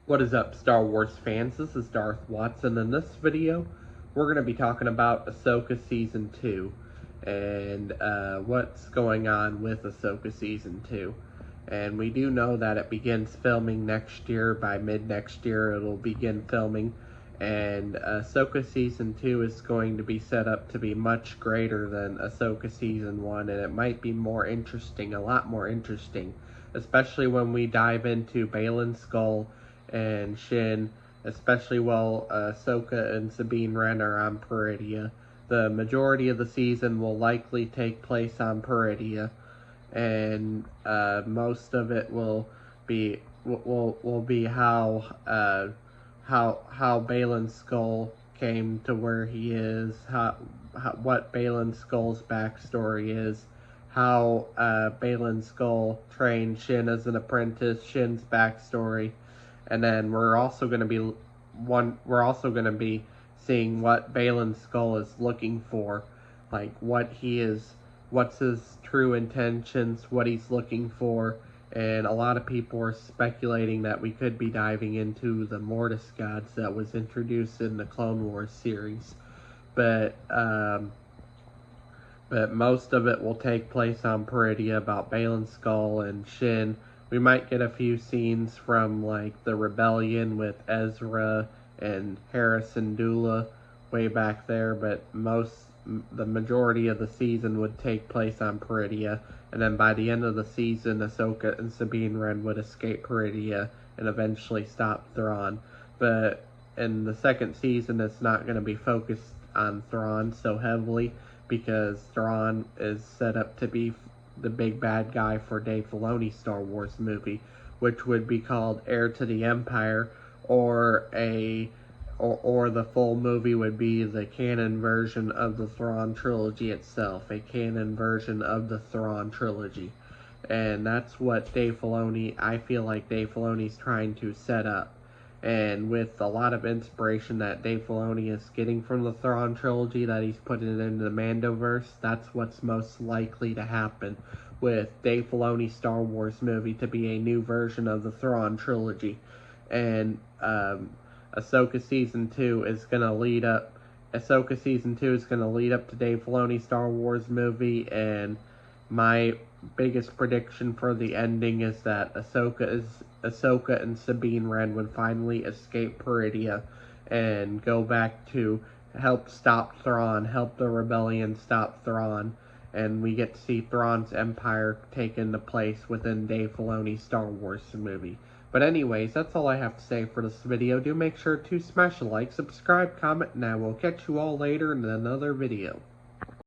What is up, Star Wars fans? This is Darth Watson. In this video, we're going to be talking about Ahsoka Season 2 and what's going on with Ahsoka Season 2. And we do know that it begins filming next year. By mid-next year, it'll begin filming. And Ahsoka Season 2 is going to be set up to be much greater than Ahsoka Season 1. And it might be more interesting, a lot more interesting. Especially when we dive into Baylan Skoll and Shin, especially while Ahsoka and Sabine Wren are on Peridea. The majority of the season will likely take place on Peridea, and most of it will be how Baylan Skoll came to where he is, what Baylan Skoll's backstory is, how Baylan Skoll trained Shin as an apprentice, Shin's backstory. And then we're also going to be seeing what Baylan Skoll is looking for, like what's his true intentions, what he's looking for. And a lot of people are speculating that we could be diving into the Mortis gods that was introduced in the Clone Wars series. But most of it will take place on Peridea about Baylan Skoll and Shin. We might get a few scenes from, like, the rebellion with Ezra and Harrison Dula way back there, but the majority of the season would take place on Peridea, and then by the end of the season, Ahsoka and Sabine Wren would escape Peridea and eventually stop Thrawn. But in the second season, it's not going to be focused on Thrawn so heavily, because Thrawn is set up to be the big bad guy for Dave Filoni's Star Wars movie, which would be called Heir to the Empire, or the full movie would be the canon version of the Thrawn trilogy itself, a canon version of the Thrawn trilogy. And that's what I feel like Dave Filoni's trying to set up. And with a lot of inspiration that Dave Filoni is getting from the Thrawn trilogy that he's putting into the Mandoverse, that's what's most likely to happen with Dave Filoni's Star Wars movie, to be a new version of the Thrawn trilogy. And Ahsoka Season 2 is going to lead up to Dave Filoni's Star Wars movie, and my biggest prediction for the ending is that Ahsoka and Sabine Wren would finally escape Peridea and go back to help stop Thrawn, help the rebellion stop Thrawn, and we get to see Thrawn's empire take into place within Dave Filoni's Star Wars movie. But anyways, that's all I have to say for this video. Do make sure to smash a like, subscribe, comment, and I will catch you all later in another video.